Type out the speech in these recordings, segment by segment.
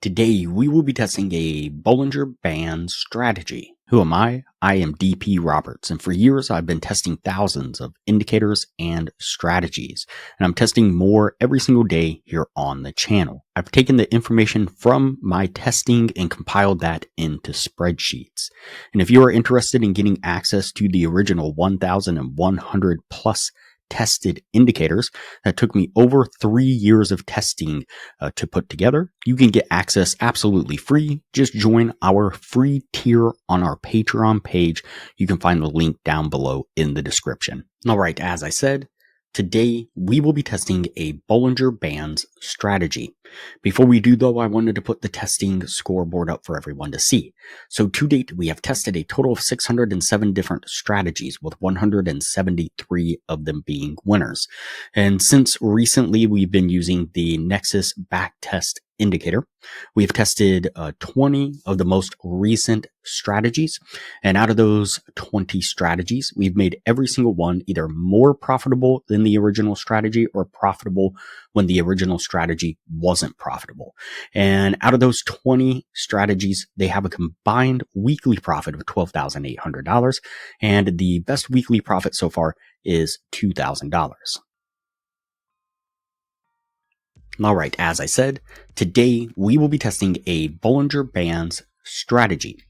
Today, we will be testing a Bollinger Band strategy. Who am I? I am DP Roberts, and for years I've been testing thousands of indicators and strategies, and I'm testing more every single day here on the channel. I've taken the information from my testing and compiled that into spreadsheets. And if you are interested in getting access to the original 1,100 plus tested indicators that took me over 3 years of testing to put together, you can get access absolutely free. Just join our free tier on our Patreon page. You can find the link down below in the description. All right, as I said, today we will be testing a Bollinger Bands strategy. Before we do though, I wanted to put the testing scoreboard up for everyone to see. So to date, we have tested a total of 607 different strategies, with 173 of them being winners. And since recently we've been using the Nexus backtest indicator, we've tested 20 of the most recent strategies. And out of those 20 strategies, we've made every single one either more profitable than the original strategy or profitable when the original strategy wasn't profitable. And out of those 20 strategies, they have a combined weekly profit of $12,800. And the best weekly profit so far is $2,000. All right, as I said, today we will be testing a Bollinger Bands strategy.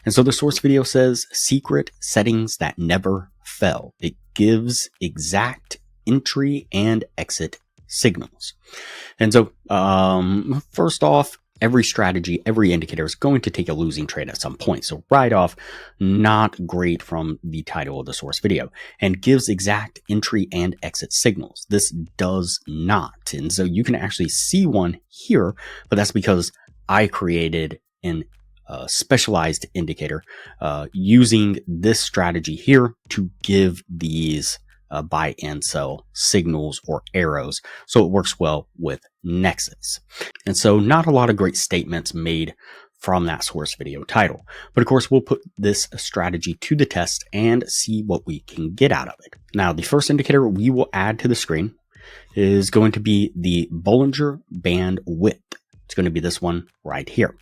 And so the source video says secret settings that never fail. It gives exact entry and exit signals. And so first off, every strategy, every indicator is going to take a losing trade at some point. So right off, not great from the title of the source video, and gives exact entry and exit signals. This does not. And so you can actually see one here, but that's because I created an specialized indicator using this strategy here to give these buy and sell signals or arrows. So it works well with Nexus. And so not a lot of great statements made from that source video title. But of course, we'll put this strategy to the test and see what we can get out of it. Now, the first indicator we will add to the screen is going to be the Bollinger Band width. It's going to be this one right here.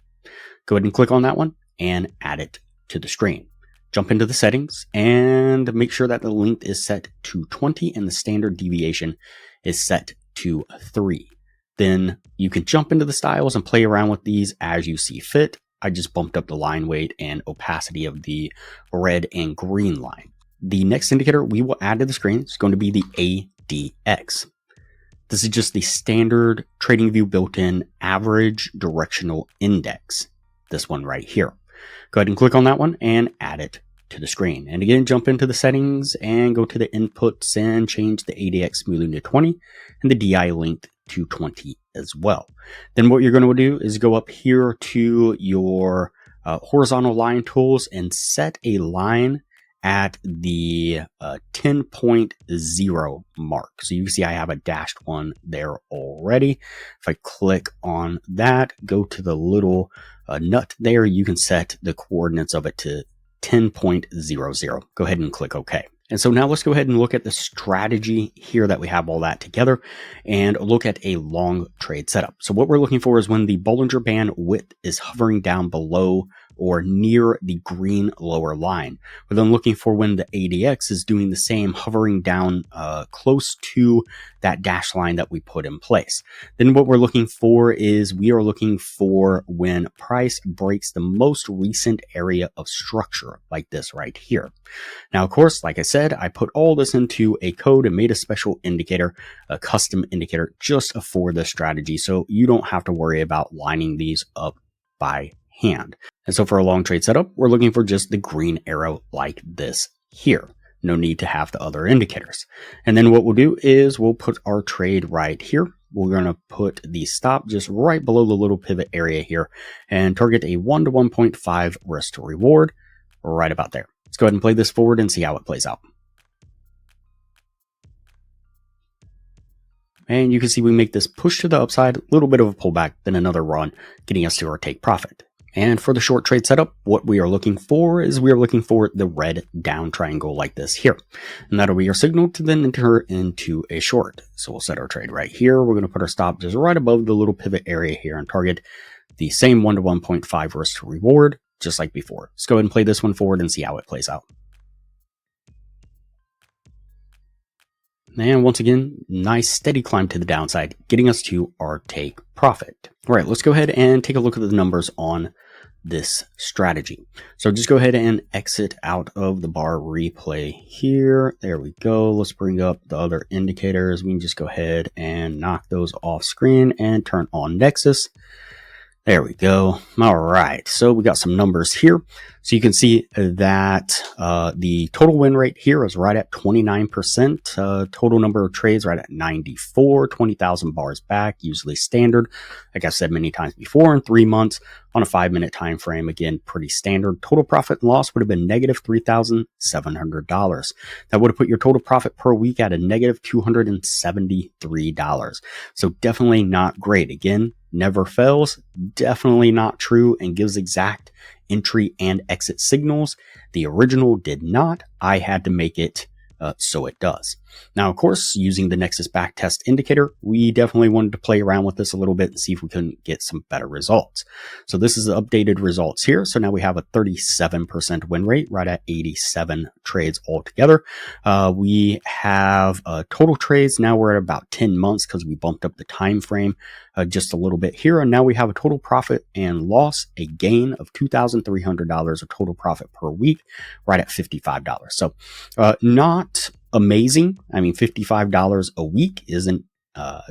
Go ahead and click on that one and add it to the screen. Jump into the settings and make sure that the length is set to 20 and the standard deviation is set to 3. Then you can jump into the styles and play around with these as you see fit. I just bumped up the line weight and opacity of the red and green line. The next indicator we will add to the screen is going to be the ADX. This is just the standard TradingView built-in average directional index. This one right here. Go ahead and click on that one and add it to the screen. And again, jump into the settings and go to the inputs and change the ADX smoothing to 20 and the DI length to 20 as well. Then what you're going to do is go up here to your horizontal line tools and set a line at the 10.0 mark. So you can see I have a dashed one there already. If I click on that, go to the little nut there, you can set the coordinates of it to 10.00. Go ahead and click OK. And so now let's go ahead and look at the strategy here that we have all that together and look at a long trade setup. So what we're looking for is when the Bollinger Band width is hovering down below or near the green lower line. We're then looking for when the ADX is doing the same, hovering down close to that dash line that we put in place. Then what we're looking for is we are looking for when price breaks the most recent area of structure like this right here. Now, of course, like I said, I put all this into a code and made a special indicator, a custom indicator just for this strategy. So you don't have to worry about lining these up by hand. And so for a long trade setup, we're looking for just the green arrow like this here. No need to have the other indicators. And then what we'll do is we'll put our trade right here. We're going to put the stop just right below the little pivot area here and target a 1 to 1.5 risk to reward right about there. Let's go ahead and play this forward and see how it plays out. And you can see we make this push to the upside, a little bit of a pullback, then another run, getting us to our take profit. And for the short trade setup, what we are looking for is we are looking for the red down triangle like this here. And that'll be our signal to then enter into a short. So we'll set our trade right here. We're going to put our stop just right above the little pivot area here and target the same 1 to 1.5 risk to reward, just like before. Let's go ahead and play this one forward and see how it plays out. And once again, nice steady climb to the downside, getting us to our take profit. All right, let's go ahead and take a look at the numbers on this strategy. So just go ahead and exit out of the bar replay here. There we go. Let's bring up the other indicators. We can just go ahead and knock those off screen and turn on Nexus. There we go. All right. So we got some numbers here. So you can see that the total win rate here is right at 29%. Total number of trades right at 94, 20,000 bars back, usually standard. Like I've said many times before, in 3 months on a 5-minute time frame, again, pretty standard. Total profit and loss would have been negative $3,700. That would have put your total profit per week at a negative $273. So definitely not great. Again, never fails, definitely not true, and gives exact entry and exit signals. The original did not. I had to make it so it does. Now, of course, using the Nexus backtest indicator, we definitely wanted to play around with this a little bit and see if we couldn't get some better results. So this is the updated results here. So now we have a 37% win rate, right at 87 trades altogether. We have total trades. Now we're at about 10 months because we bumped up the time frame just a little bit here. And now we have a total profit and loss, a gain of $2,300 of total profit per week, right at $55. So not amazing. I mean, $55 a week isn't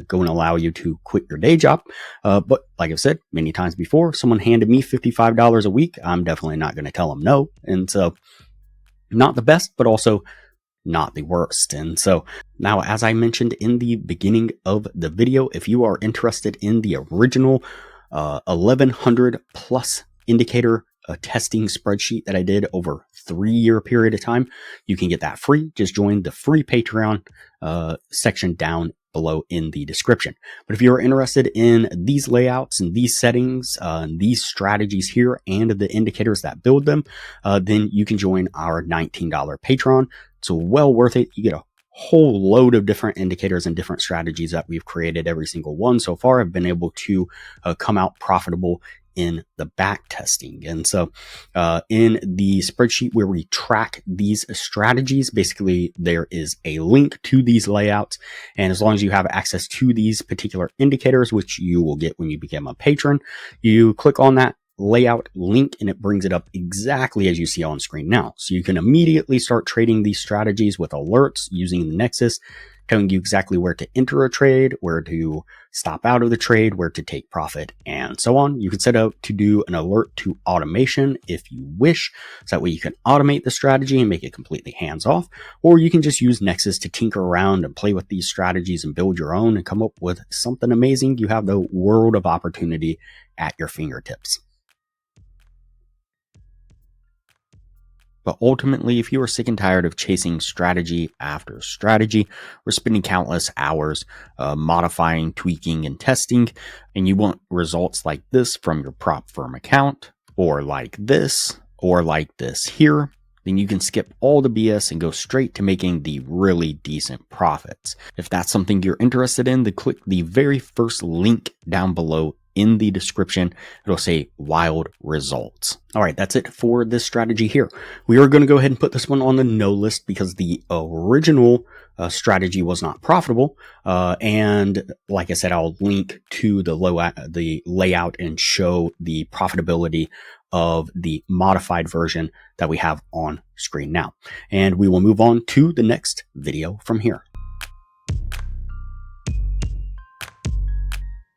going to allow you to quit your day job. But like I've said many times before, if someone handed me $55 a week, I'm definitely not going to tell them no. And so not the best, but also not the worst. And so now, as I mentioned in the beginning of the video, if you are interested in the original 1100 plus indicator testing spreadsheet that I did over 3-year period of time, you can get that free. Just join the free Patreon section down below in the description. But if you're interested in these layouts and these settings, these strategies here, and the indicators that build them, then you can join our $19 Patreon. It's well worth it. You get a whole load of different indicators and different strategies that we've created. Every single one so far have been able to come out profitable in the back testing. And so in the spreadsheet where we track these strategies, basically there is a link to these layouts. And as long as you have access to these particular indicators, which you will get when you become a patron, you click on that layout link and it brings it up exactly as you see on screen now. So you can immediately start trading these strategies with alerts using the Nexus, telling you exactly where to enter a trade, where to stop out of the trade, where to take profit, and so on. You can set up to do an alert to automation if you wish. So that way you can automate the strategy and make it completely hands-off. Or you can just use Nexus to tinker around and play with these strategies and build your own and come up with something amazing. You have the world of opportunity at your fingertips. But ultimately, if you are sick and tired of chasing strategy after strategy, or spending countless hours modifying, tweaking, and testing, and you want results like this from your prop firm account, or like this here, then you can skip all the BS and go straight to making the really decent profits. If that's something you're interested in, then click the very first link down below in the description. It'll say wild results. All right, that's it for this strategy here. We are going to go ahead and put this one on the no list because the original strategy was not profitable. And like I said, I'll link to the layout and show the profitability of the modified version that we have on screen now. And we will move on to the next video from here.